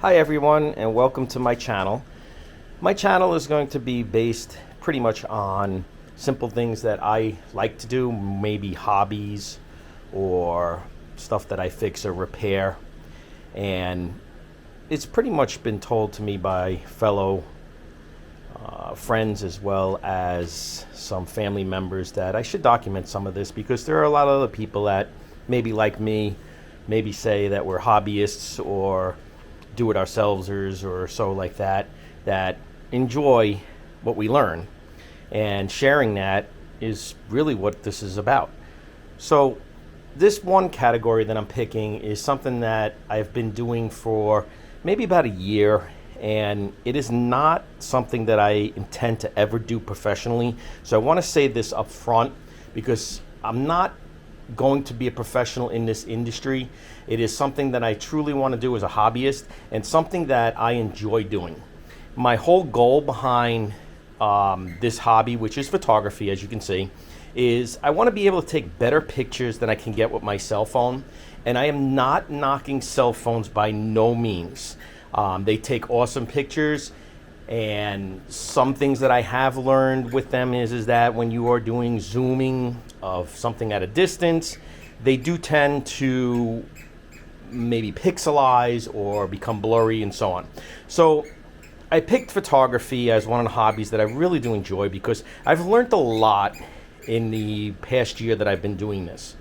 Hi everyone, and welcome to my channel. My channel is going to be based pretty much on simple things that I like to do, maybe hobbies or stuff that I fix or repair. And it's pretty much been told to me by fellow friends as well as some family members that I should document some of this because there are a lot of other people that maybe like me, maybe say that we're hobbyists or do-it-ourselvers or so like that, that enjoy what we learn. And sharing that is really what this is about. So this one category that I'm picking is something that I've been doing for maybe about a year, and it is not something that I intend to ever do professionally. So I want to say this up front because I'm not going to be a professional in this industry. It is something that I truly want to do as a hobbyist and something that I enjoy doing. My whole goal behind this hobby, which is photography, as you can see, is I want to be able to take better pictures than I can get with my cell phone. And I am not knocking cell phones by no means. They take awesome pictures, and some things that I have learned with them is that when you are doing zooming of something at a distance, they do tend to maybe pixelize or become blurry and so on. So I picked photography as one of the hobbies that I really do enjoy because I've learned a lot in the past year that I've been doing this.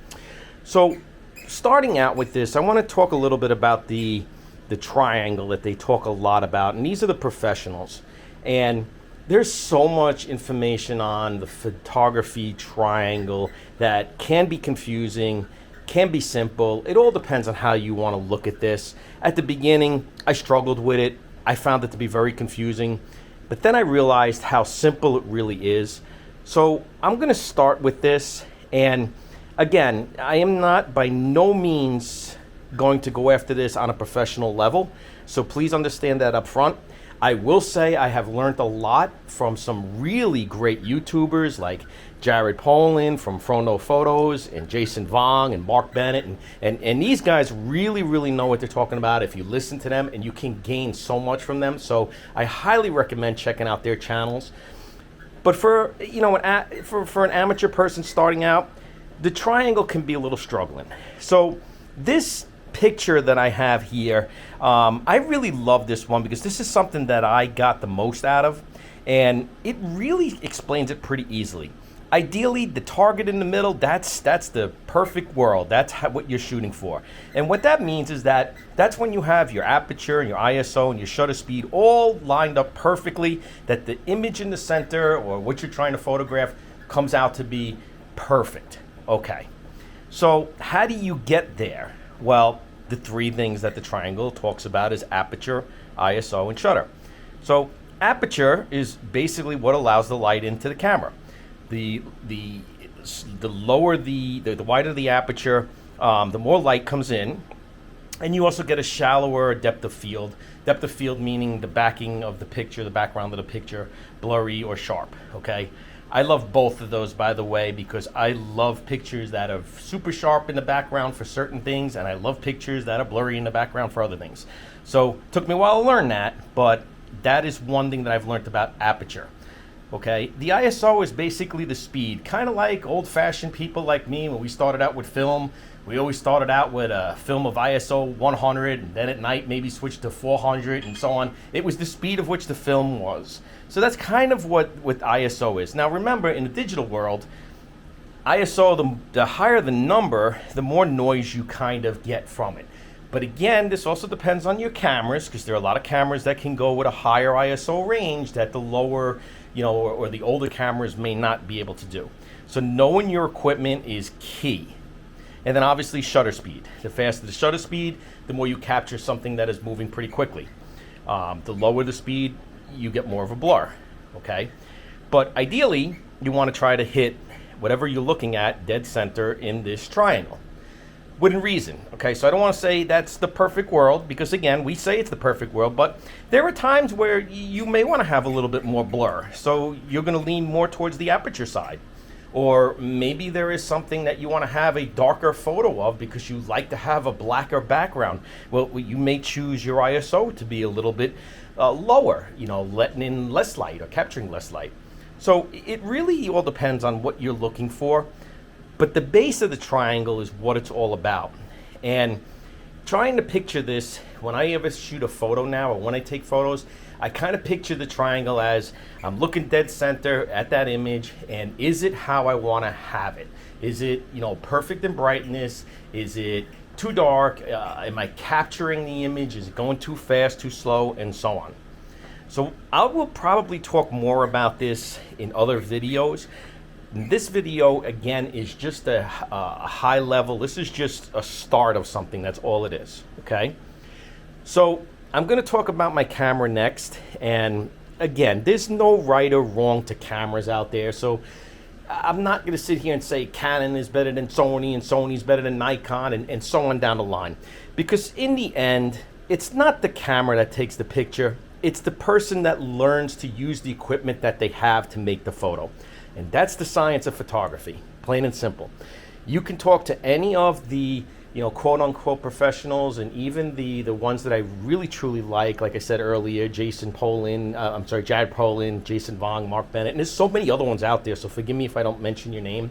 So starting out with this, I want to talk a little bit about the triangle that they talk a lot about, and these are the professionals. And there's so much information on the photography triangle that can be confusing, can be simple. It all depends on how you want to look at this. At the beginning, I struggled with it. I found it to be very confusing, but then I realized how simple it really is. So I'm going to start with this, and again, I am not by no means going to go after this on a professional level, so please understand that up front. I will say I have learned a lot from some really great YouTubers like Jared Polin from Frono Photos and Jason Vong and Mark Bennett, and these guys really know what they're talking about if you listen to them, and you can gain so much from them. So I highly recommend checking out their channels. But for for an amateur person starting out, the triangle can be a little struggling. So this picture that I have here, I really love this one because this is something that I got the most out of, and it really explains it pretty easily. Ideally, the target in the middle, that's the perfect world. That's what you're shooting for. And what that means is that that's when you have your aperture and your ISO and your shutter speed all lined up perfectly, that the image in the center or what you're trying to photograph comes out to be perfect. Okay, so how do you get there? Well, the three things that the triangle talks about is aperture, ISO, and shutter. So aperture is basically what allows the light into the camera. The lower the wider the aperture, the more light comes in, and you also get a shallower depth of field. Depth of field meaning the backing of the picture, the background of the picture, blurry or sharp. Okay. I love both of those, by the way, because I love pictures that are super sharp in the background for certain things, and I love pictures that are blurry in the background for other things. So it took me a while to learn that, but that is one thing that I've learned about aperture. Okay, the ISO is basically the speed, kind of like old-fashioned people like me. When we started out with film, we always started out with a film of ISO 100, and then at night maybe switched to 400 and so on. It was the speed of which the film was. So that's kind of what ISO is. Now remember, in the digital world, ISO, the higher the number, the more noise you kind of get from it. But again, this also depends on your cameras, because there are a lot of cameras that can go with a higher ISO range that the lower, or the older cameras may not be able to do. So knowing your equipment is key. And then obviously shutter speed. The faster the shutter speed, the more you capture something that is moving pretty quickly. The lower the speed, you get more of a blur, okay? But ideally, you want to try to hit whatever you're looking at dead center in this triangle. Within reason, okay? So I don't want to say that's the perfect world, because again, we say it's the perfect world, but there are times where you may want to have a little bit more blur. So you're going to lean more towards the aperture side. Or maybe there is something that you want to have a darker photo of because you like to have a blacker background. Well, you may choose your ISO to be a little bit lower, letting in less light or capturing less light. So it really all depends on what you're looking for. But the base of the triangle is what it's all about. And trying to picture this, when I ever shoot a photo now or when I take photos, I kind of picture the triangle as I'm looking dead center at that image, and is it how I want to have it? Is it, perfect in brightness? Is it too dark? Am I capturing the image? Is it going too fast, too slow, and so on? So I will probably talk more about this in other videos. This video, again, is just a high level. This is just a start of something. That's all it is, okay? So I'm going to talk about my camera next. And again, there's no right or wrong to cameras out there. So I'm not going to sit here and say Canon is better than Sony and Sony's better than Nikon and so on down the line. Because in the end, it's not the camera that takes the picture. It's the person that learns to use the equipment that they have to make the photo. And that's the science of photography, plain and simple. You can talk to any of the, quote unquote professionals, and even the ones that I really truly like I said earlier, Jared Polin, Jason Vong, Mark Bennett, and there's so many other ones out there, so forgive me if I don't mention your name.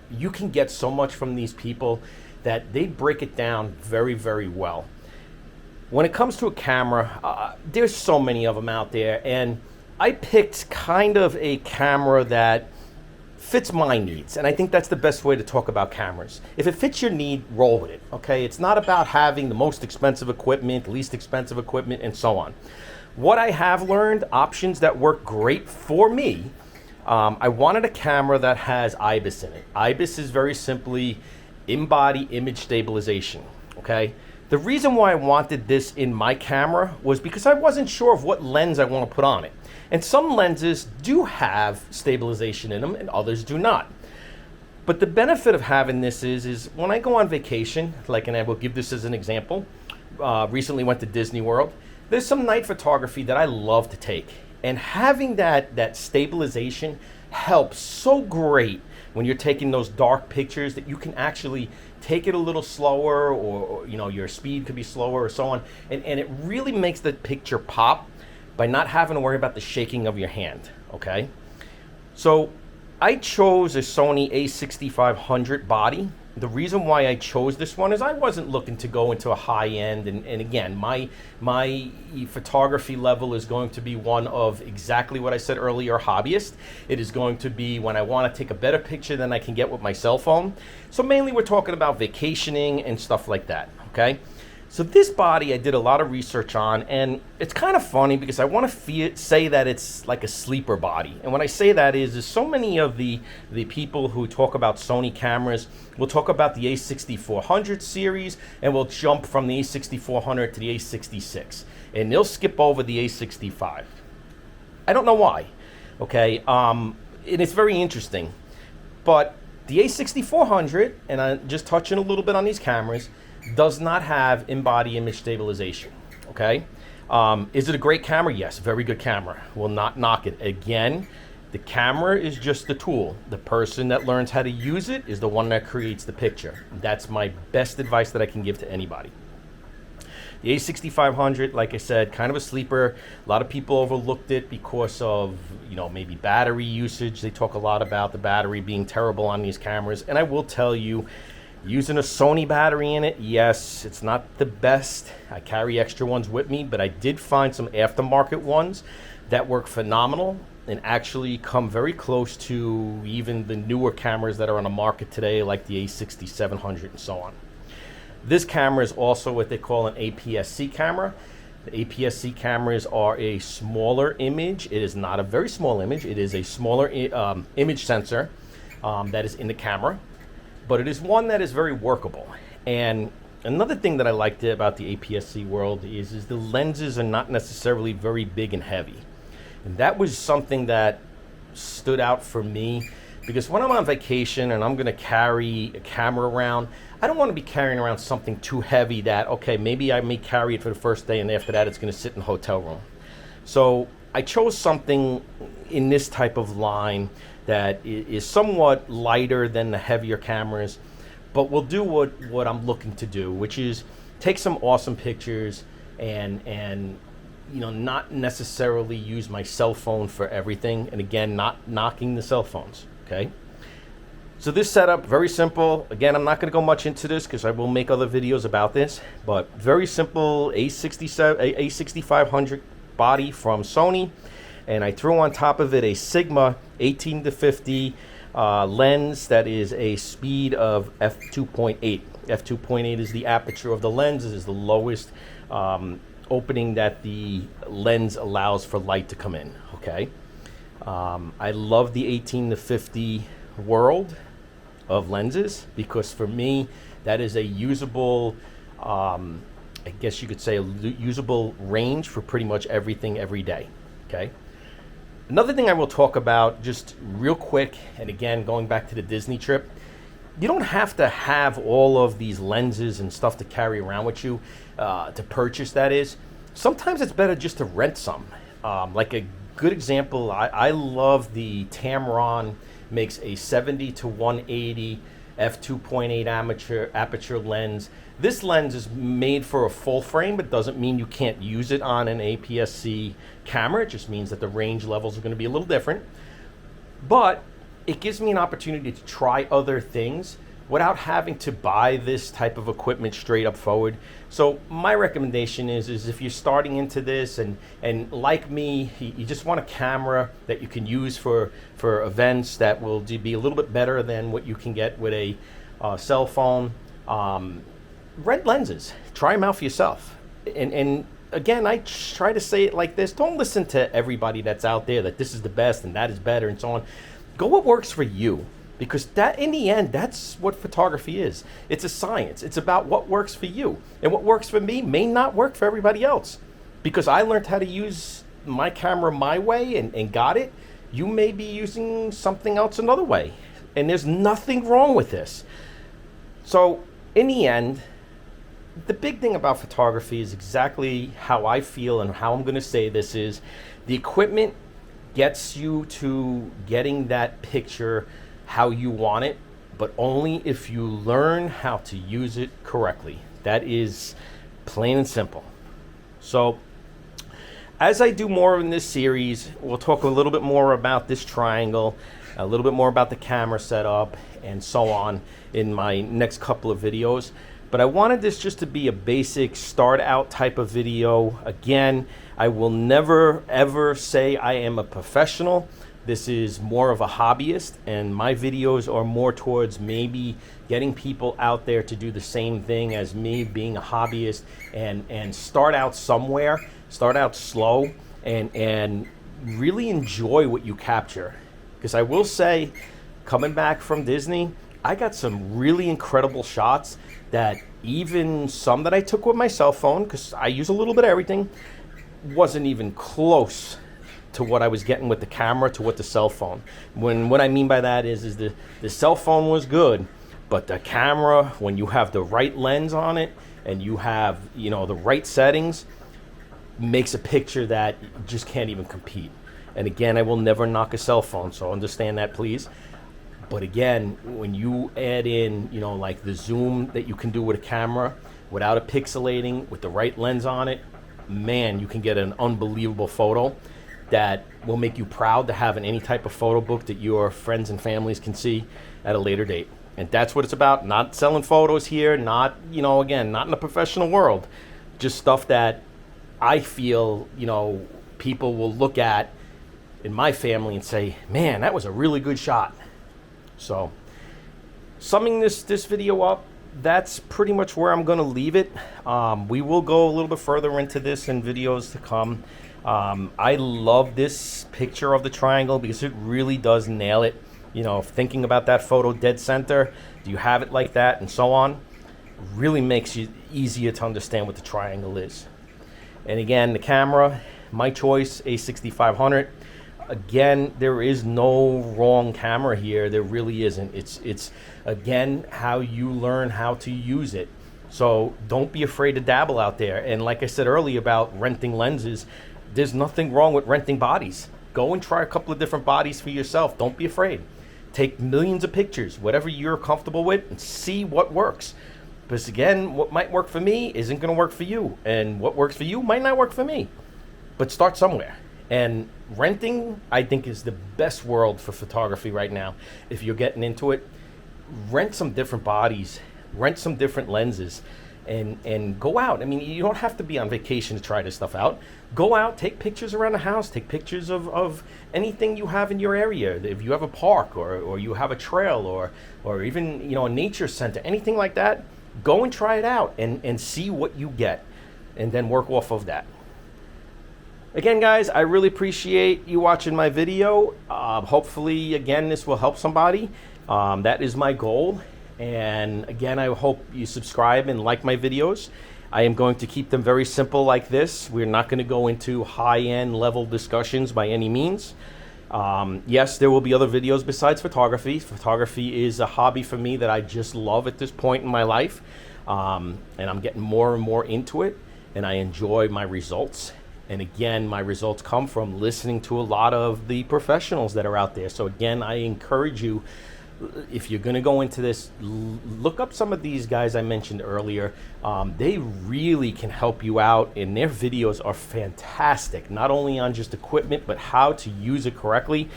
You can get so much from these people that they break it down very, very well. When it comes to a camera, there's so many of them out there, and I picked kind of a camera that fits my needs, and I think that's the best way to talk about cameras. If it fits your need, roll with it, okay? It's not about having the most expensive equipment, least expensive equipment, and so on. What I have learned, options that work great for me, I wanted a camera that has IBIS in it. IBIS is very simply in-body image stabilization, okay? The reason why I wanted this in my camera was because I wasn't sure of what lens I want to put on it. And some lenses do have stabilization in them and others do not. But the benefit of having this is when I go on vacation, and I will give this as an example, recently went to Disney World, there's some night photography that I love to take. And having that stabilization helps so great when you're taking those dark pictures that you can actually take it a little slower or your speed could be slower or so on. And it really makes the picture pop by not having to worry about the shaking of your hand, okay? So I chose a Sony a6500 body. The reason why I chose this one is I wasn't looking to go into a high end, and again, my photography level is going to be one of exactly what I said earlier, hobbyist. It is going to be when I want to take a better picture than I can get with my cell phone. So mainly we're talking about vacationing and stuff like that, okay? So this body I did a lot of research on, and it's kind of funny because I want to say that it's like a sleeper body. And when I say that is so many of the people who talk about Sony cameras will talk about the a6400 series, and we'll jump from the a6400 to the a66. And they'll skip over the a65. I don't know why, okay? And it's very interesting. But the a6400, and I'm just touching a little bit on these cameras, does not have in-body image stabilization, okay? Is it a great camera? Yes, very good camera. Will not knock it. Again, the camera is just the tool. The person that learns how to use it is the one that creates the picture. That's my best advice that I can give to anybody. The a6500, like I said, kind of a sleeper. A lot of people overlooked it because of, maybe battery usage. They talk a lot about the battery being terrible on these cameras, and I will tell you, using a Sony battery in it, yes, it's not the best. I carry extra ones with me, but I did find some aftermarket ones that work phenomenal and actually come very close to even the newer cameras that are on the market today, like the a6700 and so on. This camera is also what they call an APS-C camera. The APS-C cameras are a smaller image. It is not a very small image. It is a smaller image sensor that is in the camera. But it is one that is very workable. And another thing that I liked about the APS-C world is the lenses are not necessarily very big and heavy. And that was something that stood out for me, because when I'm on vacation and I'm going to carry a camera around, I don't want to be carrying around something too heavy that, okay, maybe I may carry it for the first day and after that it's going to sit in the hotel room. So I chose something in this type of line that is somewhat lighter than the heavier cameras, but will do what I'm looking to do, which is take some awesome pictures and not necessarily use my cell phone for everything. And again, not knocking the cell phones, okay? So this setup, very simple. Again, I'm not going to go much into this because I will make other videos about this, but very simple A6500 body from Sony, and I threw on top of it a Sigma 18-50 lens that is a speed of f2.8. f2.8 is the aperture of the lens. It is the lowest opening that the lens allows for light to come in, okay? I love the 18-50 world of lenses because for me that is a usable I guess you could say a usable range for pretty much everything every day, okay? Another thing I will talk about just real quick, and again going back to the Disney trip, you don't have to have all of these lenses and stuff to carry around with you to purchase, that is. Sometimes it's better just to rent some. Like a good example, I love the Tamron, makes a 70-180 f2.8 aperture lens. This lens is made for a full frame, but doesn't mean you can't use it on an APS-C camera. It just means that the range levels are going to be a little different. But it gives me an opportunity to try other things without having to buy this type of equipment straight up forward. So my recommendation is if you're starting into this and like me, you just want a camera that you can use for events that will be a little bit better than what you can get with a cell phone. Rent lenses, try them out for yourself. And again, I try to say it like this: don't listen to everybody that's out there that this is the best and that is better and so on. Go what works for you. Because that, in the end, that's what photography is. It's a science. It's about what works for you. And what works for me may not work for everybody else. Because I learned how to use my camera my way and got it. You may be using something else another way. And there's nothing wrong with this. So, in the end, the big thing about photography is exactly how I feel and how I'm going to say this is the equipment gets you to getting that picture how you want it, but only if you learn how to use it correctly. That is plain and simple. So as I do more in this series, we'll talk a little bit more about this triangle, a little bit more about the camera setup, and so on in my next couple of videos. But I wanted this just to be a basic start out type of video. Again, I will never ever say I am a professional. This is more of a hobbyist, and my videos are more towards maybe getting people out there to do the same thing as me, being a hobbyist, and start out somewhere, start out slow, and really enjoy what you capture. Because I will say, coming back from Disney, I got some really incredible shots that even some that I took with my cell phone, because I use a little bit of everything, wasn't even close to what I was getting with the camera to what the cell phone. What I mean by that is the cell phone was good, but the camera, when you have the right lens on it and you have the right settings, makes a picture that you just can't even compete. And again, I will never knock a cell phone, so understand that, please. But again, when you add in like the zoom that you can do with a camera without it pixelating, with the right lens on it, man, you can get an unbelievable photo that will make you proud to have in any type of photo book that your friends and families can see at a later date. And that's what it's about. Not selling photos here, not, again, not in the professional world. Just stuff that I feel, people will look at in my family and say, man, that was a really good shot. So, summing this video up, that's pretty much where I'm going to leave it. We will go a little bit further into this in videos to come. I love this picture of the triangle because it really does nail it. Thinking about that photo dead center, do you have it like that, and so on, really makes it easier to understand what the triangle is. And again, the camera, my choice, A6500. Again, there is no wrong camera here. There really isn't. It's again how you learn how to use it. So don't be afraid to dabble out there. And like I said earlier about renting lenses, there's nothing wrong with renting bodies. Go and try a couple of different bodies for yourself. Don't be afraid. Take millions of pictures, whatever you're comfortable with, and see what works. Because again, what might work for me isn't going to work for you, and what works for you might not work for me. But start somewhere. And renting, I think, is the best world for photography right now. If you're getting into it, rent some different bodies, rent some different lenses, and go out. I mean, you don't have to be on vacation to try this stuff out. Go out, take pictures around the house, take pictures of anything you have in your area. If you have a park or you have a trail or even, a nature center, anything like that, go and try it out and see what you get, and then work off of that. Again, guys, I really appreciate you watching my video. Hopefully, again, this will help somebody. That is my goal. And again, I hope you subscribe and like my videos. I am going to keep them very simple like this. We're not going to go into high-end level discussions by any means. Yes, there will be other videos besides photography. Photography is a hobby for me that I just love at this point in my life. And I'm getting more and more into it, and I enjoy my results. And again, my results come from listening to a lot of the professionals that are out there. So again, I encourage you, if you're going to go into this, look up some of these guys I mentioned earlier. They really can help you out, and their videos are fantastic, not only on just equipment, but how to use it correctly.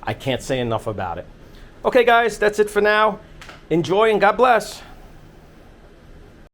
I can't say enough about it. Okay, guys, that's it for now. Enjoy, and God bless.